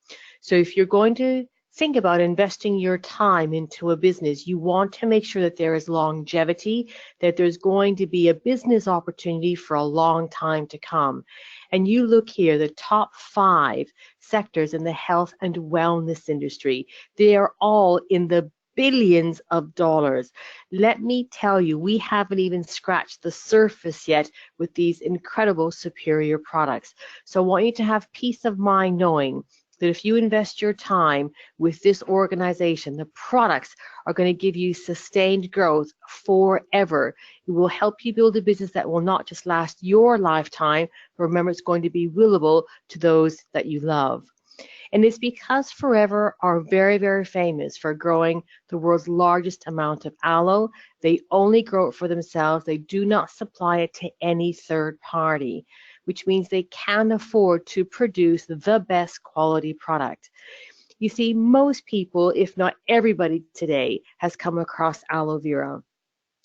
So if you're going to think about investing your time into a business, you want to make sure that there is longevity, that there's going to be a business opportunity for a long time to come. And you look here, the top 5 sectors in the health and wellness industry, they are all in the billions of dollars. Let me tell you, we haven't even scratched the surface yet with these incredible superior products. So I want you to have peace of mind knowing that if you invest your time with this organization, the products are going to give you sustained growth forever. It will help you build a business that will not just last your lifetime, but remember, it's going to be willable to those that you love. And it's because Forever are very, very famous for growing the world's largest amount of aloe. They only grow it for themselves. They do not supply it to any third party, which means they can afford to produce the best quality product. You see, most people, if not everybody today, has come across aloe vera.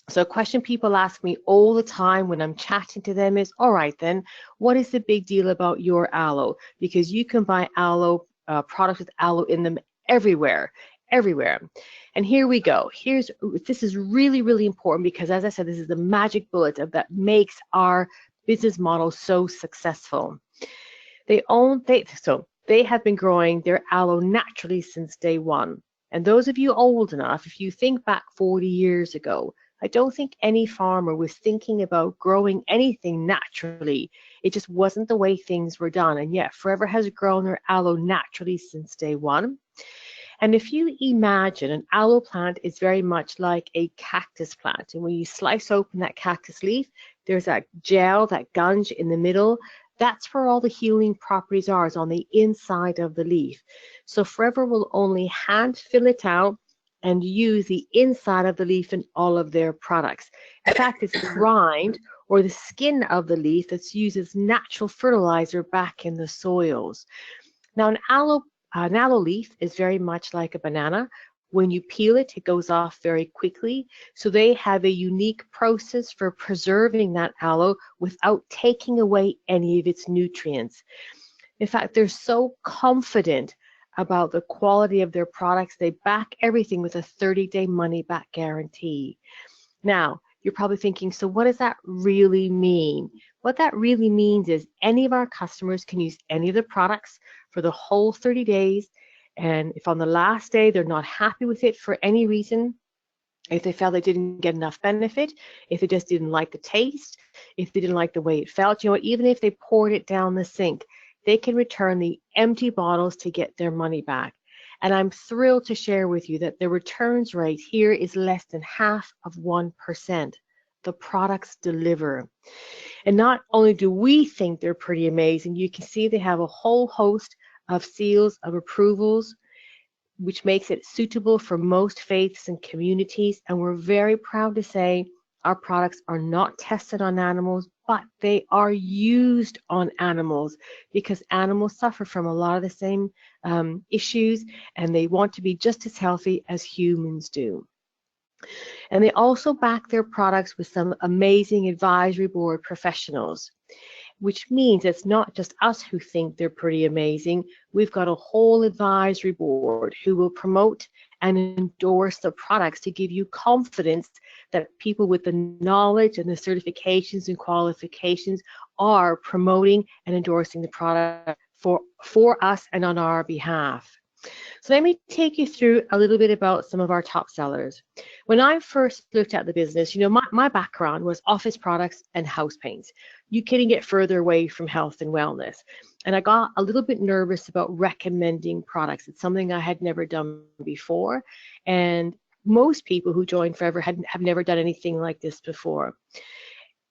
So a question people ask me all the time when I'm chatting to them is, all right then, what is the big deal about your aloe? Because you can buy aloe products with aloe in them everywhere. And here we go. This is really, really important because, as I said, this is the magic bullet that makes our business model so successful. They have been growing their aloe naturally since day one. And those of you old enough, if you think back 40 years ago, I don't think any farmer was thinking about growing anything naturally. It just wasn't the way things were done. And yet Forever has grown their aloe naturally since day one. And if you imagine, an aloe plant is very much like a cactus plant. And when you slice open that cactus leaf, there's that gel, that gunge in the middle. That's where all the healing properties are, is on the inside of the leaf. So Forever will only hand fill it out and use the inside of the leaf in all of their products. In fact, it's the rind or the skin of the leaf that's used as natural fertilizer back in the soils. Now, an aloe leaf is very much like a banana. When you peel it, it goes off very quickly. So they have a unique process for preserving that aloe without taking away any of its nutrients. In fact, they're so confident about the quality of their products, they back everything with a 30-day money-back guarantee. Now, you're probably thinking, so what does that really mean? What that really means is any of our customers can use any of the products for the whole 30 days. And if on the last day they're not happy with it for any reason, if they felt they didn't get enough benefit, if they just didn't like the taste, if they didn't like the way it felt, even if they poured it down the sink, they can return the empty bottles to get their money back. And I'm thrilled to share with you that the returns rate here is less than 0.5%. The products deliver. And not only do we think they're pretty amazing, you can see they have a whole host of seals of approvals, which makes it suitable for most faiths and communities. And we're very proud to say our products are not tested on animals, but they are used on animals because animals suffer from a lot of the same issues, and they want to be just as healthy as humans do. And they also back their products with some amazing advisory board professionals, which means it's not just us who think they're pretty amazing. We've got a whole advisory board who will promote and endorse the products to give you confidence that people with the knowledge and the certifications and qualifications are promoting and endorsing the product for us and on our behalf. So let me take you through a little bit about some of our top sellers. When I first looked at the business, my background was office products and house paints. You couldn't get further away from health and wellness. And I got a little bit nervous about recommending products. It's something I had never done before. And most people who joined Forever have never done anything like this before.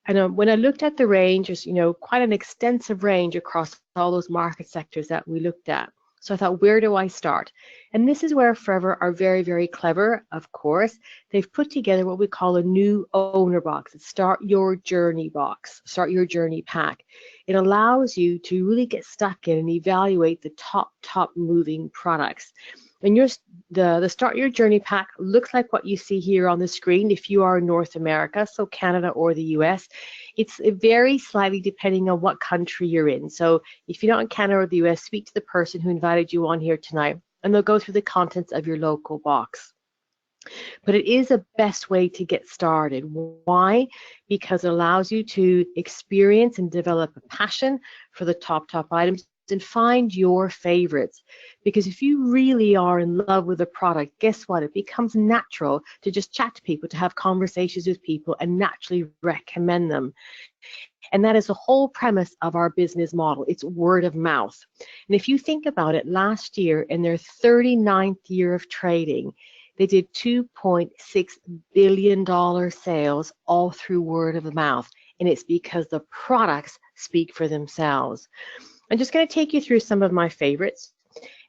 And when I looked at the range, there's quite an extensive range across all those market sectors that we looked at. So I thought, where do I start? And this is where Forever are very, very clever, of course. They've put together what we call a new owner box. It's Start Your Journey box, Start Your Journey pack. It allows you to really get stuck in and evaluate the top moving products. And the Start Your Journey pack looks like what you see here on the screen if you are in North America, so Canada or the US. It's very slightly depending on what country you're in. So if you're not in Canada or the US, speak to the person who invited you on here tonight, and they'll go through the contents of your local box. But it is a best way to get started. Why? Because it allows you to experience and develop a passion for the top items and find your favorites. Because if you really are in love with a product, guess what? It becomes natural to just chat to people, to have conversations with people and naturally recommend them. And that is the whole premise of our business model. It's word of mouth. And if you think about it, last year in their 39th year of trading, they did $2.6 billion sales all through word of mouth. And it's because the products speak for themselves. I'm just going to take you through some of my favorites.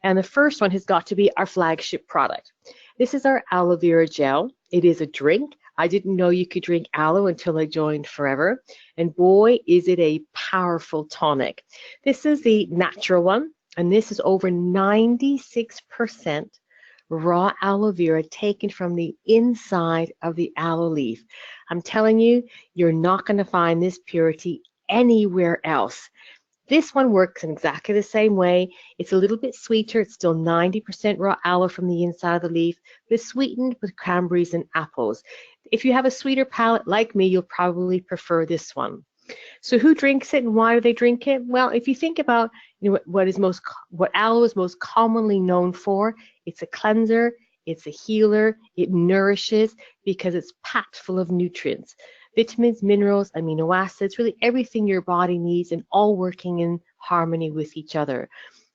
And the first one has got to be our flagship product. This is our aloe vera gel. It is a drink. I didn't know you could drink aloe until I joined Forever. And boy, is it a powerful tonic. This is the natural one, and this is over 96% raw aloe vera taken from the inside of the aloe leaf. I'm telling you, you're not going to find this purity anywhere else. This one works in exactly the same way. It's a little bit sweeter. It's still 90% raw aloe from the inside of the leaf, but it's sweetened with cranberries and apples. If you have a sweeter palate like me, you'll probably prefer this one. So who drinks it and why do they drink it? Well, if you think about what aloe is most commonly known for, it's a cleanser, it's a healer, it nourishes because it's packed full of nutrients. Vitamins, minerals, amino acids, really everything your body needs, and all working in harmony with each other.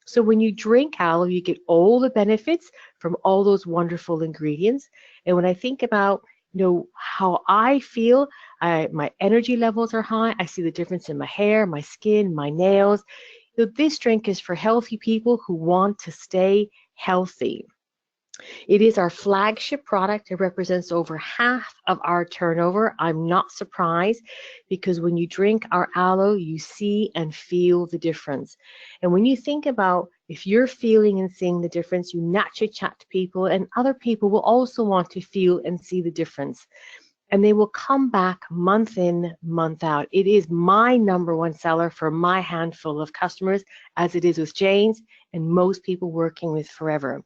So when you drink aloe, you get all the benefits from all those wonderful ingredients. And when I think about how I feel, my energy levels are high. I see the difference in my hair, my skin, my nails. This drink is for healthy people who want to stay healthy. It is our flagship product. It represents over half of our turnover. I'm not surprised because when you drink our aloe, you see and feel the difference. And when you think about if you're feeling and seeing the difference, you naturally chat to people, and other people will also want to feel and see the difference. And they will come back month in, month out. It is my #1 seller for my handful of customers, as it is with Jayne's and most people working with Forever.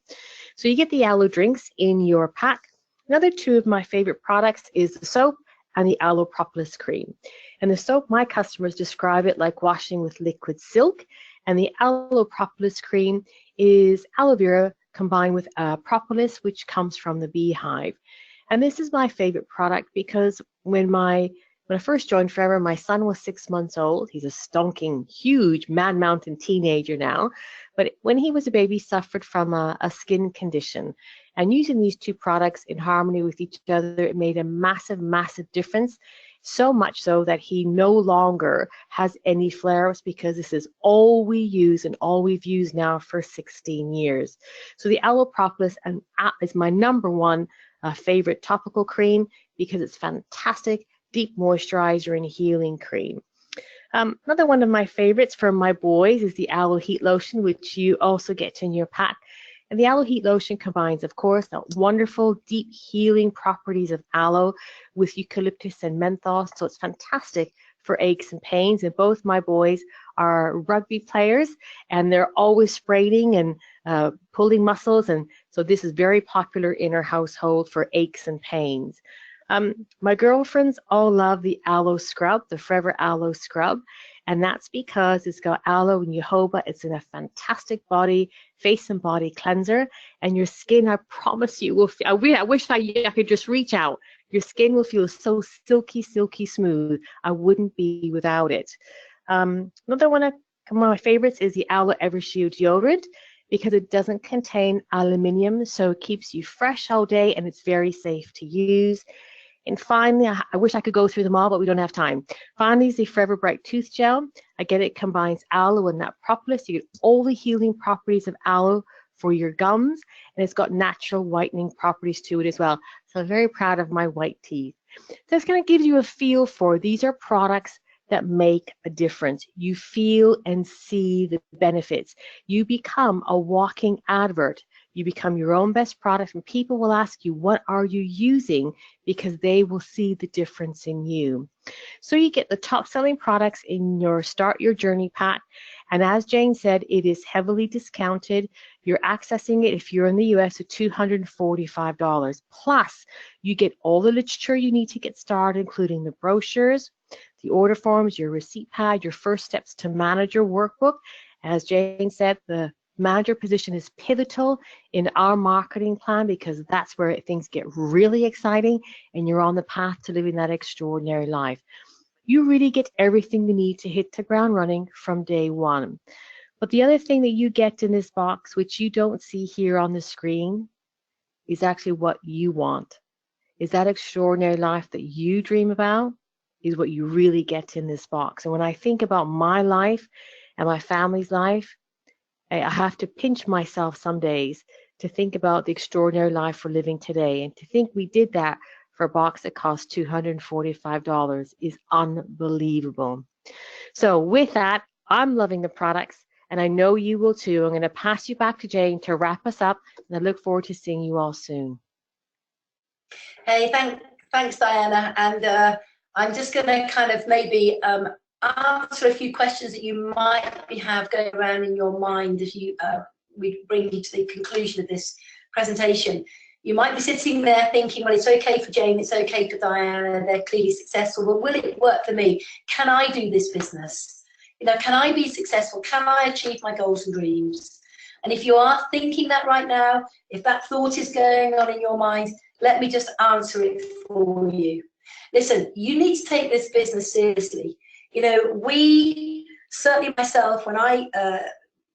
So you get the aloe drinks in your pack. Another two of my favorite products is the soap and the aloe propolis cream. And the soap, my customers describe it like washing with liquid silk. And the aloe propolis cream is aloe vera combined with propolis, which comes from the beehive. And this is my favorite product because when I first joined Forever, my son was 6 months old. He's a stonking, huge Man Mountain teenager now. But when he was a baby, suffered from a skin condition. And using these two products in harmony with each other, it made a massive, massive difference. So much so that he no longer has any flare-ups because this is all we use and all we've used now for 16 years. So the aloe propolis is my #1 favorite topical cream because it's fantastic, deep moisturizer and healing cream. Another one of my favorites for my boys is the aloe heat lotion, which you also get in your pack. And the aloe heat lotion combines, of course, the wonderful deep healing properties of aloe with eucalyptus and menthol. So it's fantastic for aches and pains. And both my boys are rugby players, and they're always spraining and pulling muscles. And so this is very popular in our household for aches and pains. My girlfriends all love the aloe scrub, the Forever aloe scrub, and that's because it's got aloe and jojoba. It's in a fantastic face and body cleanser, and your skin, I promise you, will feel, I wish I could just reach out. Your skin will feel so silky, silky smooth. I wouldn't be without it. Another one of my favorites is the aloe Evershield deodorant because it doesn't contain aluminium, so it keeps you fresh all day and it's very safe to use. And finally, I wish I could go through them all, but we don't have time. Finally is the Forever Bright Tooth Gel. Again, it combines aloe and that propolis. You get all the healing properties of aloe for your gums, and it's got natural whitening properties to it as well. So I'm very proud of my white teeth. So it's going to give you a feel for these are products that make a difference. You feel and see the benefits. You become a walking advert. You become your own best product, and people will ask you, what are you using? Because they will see the difference in you. So you get the top selling products in your Start Your Journey pack. And as Jayne said, it is heavily discounted. You're accessing it if you're in the US at $245. Plus, you get all the literature you need to get started, including the brochures, the order forms, your receipt pad, your first steps to manager workbook. As Jayne said, the manager position is pivotal in our marketing plan because that's where things get really exciting and you're on the path to living that extraordinary life. you really get everything you need to hit the ground running from day one. But the other thing that you get in this box, which you don't see here on the screen, is actually what you want. Is that extraordinary life that you dream about is what you really get in this box. And when I think about my life and my family's life, I have to pinch myself some days to think about the extraordinary life we're living today. And to think we did that for a box that costs $245 is unbelievable. So with that, I'm loving the products, and I know you will too. I'm going to pass you back to Jayne to wrap us up, and I look forward to seeing you all soon. Hey, thanks, Diana. And I'm just going to kind of maybe answer a few questions that you might have going around in your mind as we bring you to the conclusion of this presentation. You might be sitting there thinking, well, it's okay for Jayne, it's okay for Diana, they're clearly successful, but will it work for me? Can I do this business? You know, can I be successful? Can I achieve my goals and dreams? And if you are thinking that right now, if that thought is going on in your mind, let me just answer it for you. Listen, you need to take this business seriously. You know, certainly myself, when I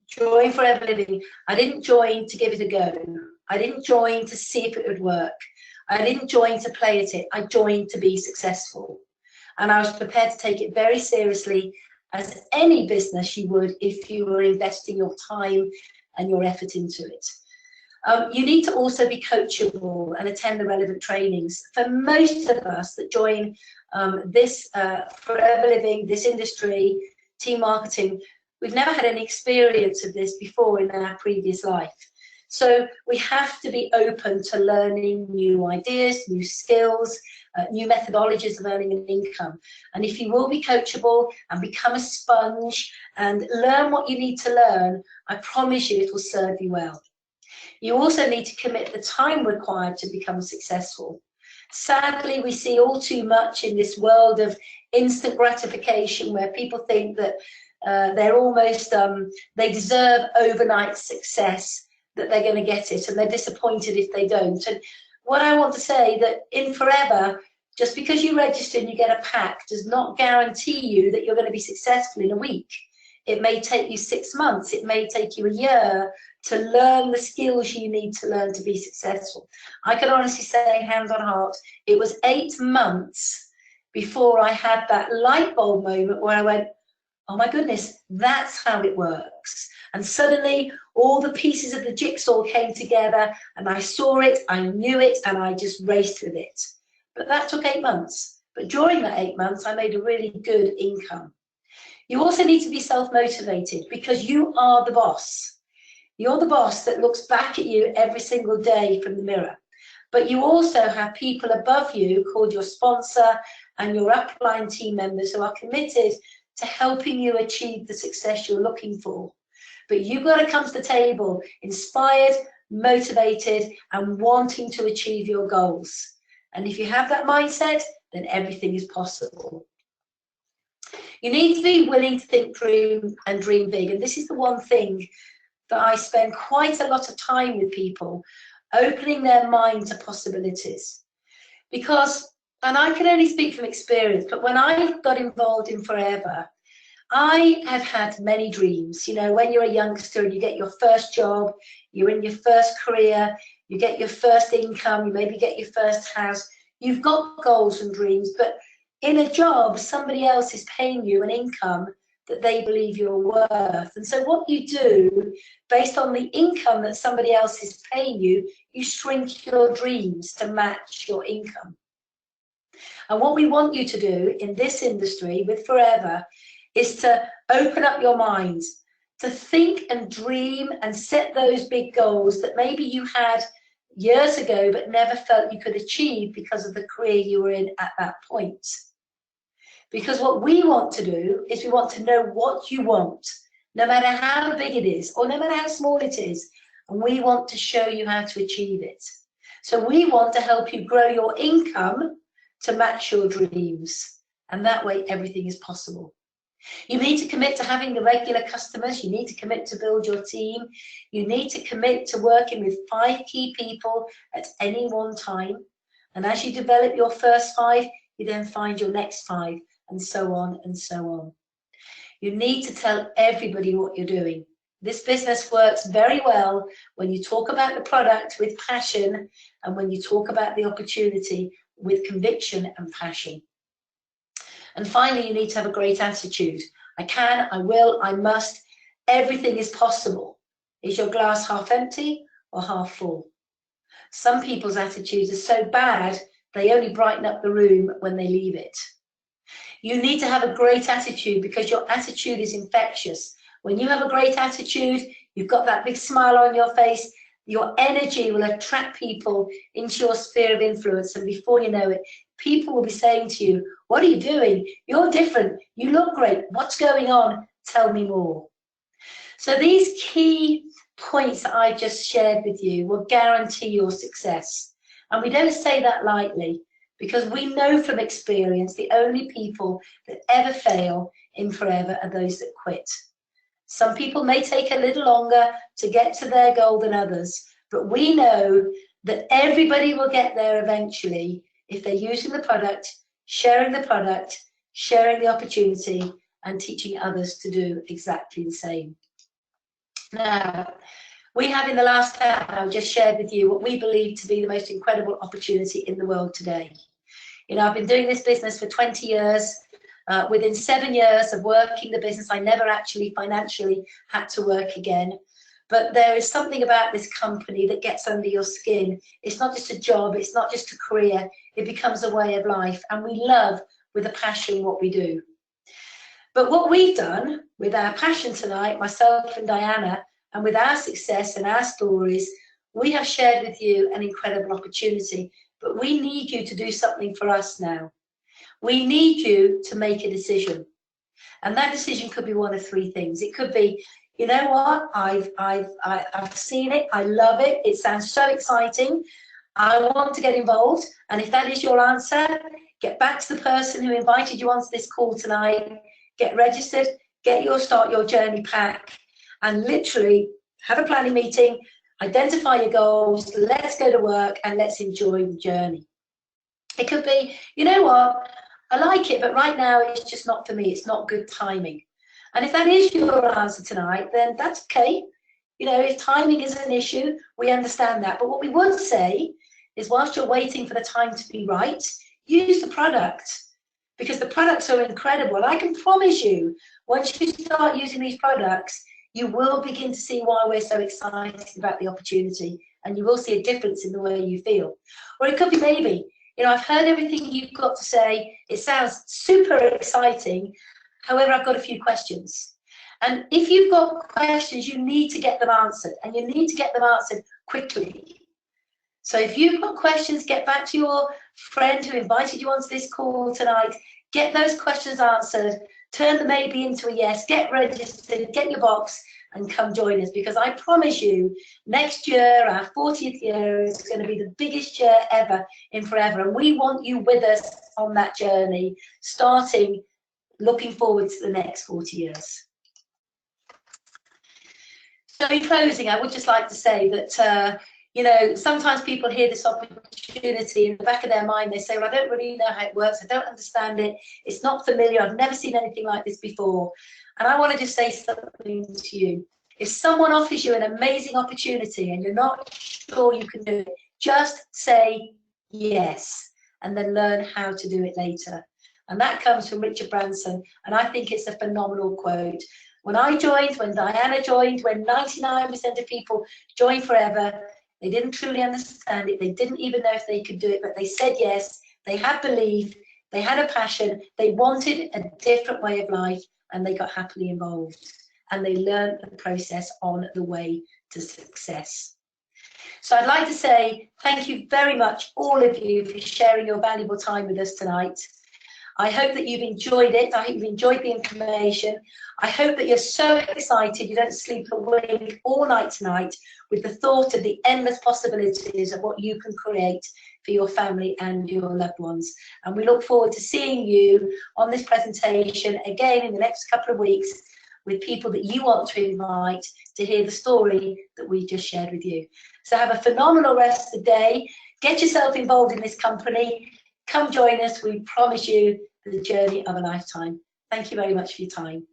joined Forever Living, I didn't join to give it a go. I didn't join to see if it would work. I didn't join to play at it. I joined to be successful. And I was prepared to take it very seriously, as any business you would if you were investing your time and your effort into it. You need to also be coachable and attend the relevant trainings. For most of us that join this Forever Living, this industry, team marketing, we've never had any experience of this before in our previous life. So we have to be open to learning new ideas, new skills, new methodologies of earning an income. And if you will be coachable and become a sponge and learn what you need to learn, I promise you it will serve you well. You also need to commit the time required to become successful. Sadly, we see all too much in this world of instant gratification where people think that they're almost, they deserve overnight success, that they're going to get it, and they're disappointed if they don't. And what I want to say that in Forever, just because you register and you get a pack does not guarantee you that you're going to be successful in a week. It may take you 6 months, it may take you a year to learn the skills you need to learn to be successful. I can honestly say, hand on heart, it was 8 months before I had that light bulb moment where I went, oh my goodness, that's how it works. And suddenly all the pieces of the jigsaw came together and I saw it, I knew it, and I just raced with it. But that took 8 months. But during that 8 months, I made a really good income. You also need to be self-motivated because you are the boss. You're the boss that looks back at you every single day from the mirror. But you also have people above you called your sponsor and your upline team members who are committed to helping you achieve the success you're looking for. But you've got to come to the table inspired, motivated, and wanting to achieve your goals. And if you have that mindset, then everything is possible. You need to be willing to think, dream big. And this is the one thing that I spend quite a lot of time with people, opening their mind to possibilities. Because, and I can only speak from experience, but when I got involved in Forever, I have had many dreams. You know, when you're a youngster and you get your first job, you're in your first career, you get your first income, you maybe get your first house, you've got goals and dreams, but in a job, somebody else is paying you an income that they believe you're worth. And so what you do, based on the income that somebody else is paying you, you shrink your dreams to match your income. And what we want you to do in this industry with Forever is to open up your mind, to think and dream and set those big goals that maybe you had years ago but never felt you could achieve because of the career you were in at that point. Because what we want to do is we want to know what you want, no matter how big it is or no matter how small it is, and we want to show you how to achieve it. So we want to help you grow your income to match your dreams, and that way everything is possible. You need to commit to having the regular customers, you need to commit to build your team, you need to commit to working with 5 key people at any one time, and as you develop your first 5, you then find your next 5. and so on and so on. You need to tell everybody what you're doing. This business works very well when you talk about the product with passion and when you talk about the opportunity with conviction and passion. And finally, you need to have a great attitude. I can, I will, I must. Everything is possible. Is your glass half empty or half full? Some people's attitudes are so bad, they only brighten up the room when they leave it. You need to have a great attitude because your attitude is infectious. When you have a great attitude, you've got that big smile on your face, your energy will attract people into your sphere of influence, and before you know it, people will be saying to you, what are you doing? You're different. You look great. What's going on? Tell me more. So these key points that I just shared with you will guarantee your success. And we don't say that lightly, because we know from experience the only people that ever fail in forever are those that quit. Some people may take a little longer to get to their goal than others, but we know that everybody will get there eventually if they're using the product, sharing the opportunity, and teaching others to do exactly the same. Now, we have in the last hour just shared with you what we believe to be the most incredible opportunity in the world today. You know, I've been doing this business for 20 years. Within 7 years of working the business, I never actually financially had to work again. But there is something about this company that gets under your skin. It's not just a job, it's not just a career, it becomes a way of life. And we love with a passion what we do. But what we've done with our passion tonight, myself and Diana, and with our success and our stories, we have shared with you an incredible opportunity. But we need you to do something for us now. We need you to make a decision. And that decision could be one of three things. It could be, you know what, I've seen it, I love it, it sounds so exciting, I want to get involved. And if that is your answer, get back to the person who invited you onto this call tonight, get registered, get your Start Your Journey pack, and literally have a planning meeting, identify your goals, let's go to work and let's enjoy the journey. It could be, you know what, I like it, but right now it's just not for me, it's not good timing. And if that is your answer tonight, then that's okay. You know, if timing is an issue, we understand that. But what we would say is, whilst you're waiting for the time to be right, use the product, because the products are incredible. I can promise you, once you start using these products, you will begin to see why we're so excited about the opportunity, and you will see a difference in the way you feel. Or it could be maybe, you know, I've heard everything you've got to say. It sounds super exciting. However, I've got a few questions. And if you've got questions, you need to get them answered, and you need to get them answered quickly. So if you've got questions, get back to your friend who invited you onto this call tonight. Get those questions answered. Turn the maybe into a yes. Get registered, get your box, and come join us, because I promise you, next year, our 40th year, is going to be the biggest year ever in forever. And we want you with us on that journey, starting looking forward to the next 40 years. So in closing, I would just like to say that, you know, sometimes people hear this opportunity in the back of their mind, they say, well, I don't really know how it works, I don't understand it, it's not familiar, I've never seen anything like this before. And I want to just say something to you. If someone offers you an amazing opportunity and you're not sure you can do it, just say yes, and then learn how to do it later. And that comes from Richard Branson, and I think it's a phenomenal quote. When I joined, when Diana joined, when 99% of people joined forever, they didn't truly understand it. They didn't even know if they could do it, but they said yes. They had belief, they had a passion, they wanted a different way of life, and they got happily involved. And they learned the process on the way to success. So I'd like to say thank you very much, all of you, for sharing your valuable time with us tonight. I hope that you've enjoyed it. I hope you've enjoyed the information. I hope that you're so excited you don't sleep awake all night tonight with the thought of the endless possibilities of what you can create for your family and your loved ones. And we look forward to seeing you on this presentation again in the next couple of weeks with people that you want to invite to hear the story that we just shared with you. So have a phenomenal rest of the day. Get yourself involved in this company. Come join us. We promise you the journey of a lifetime. Thank you very much for your time.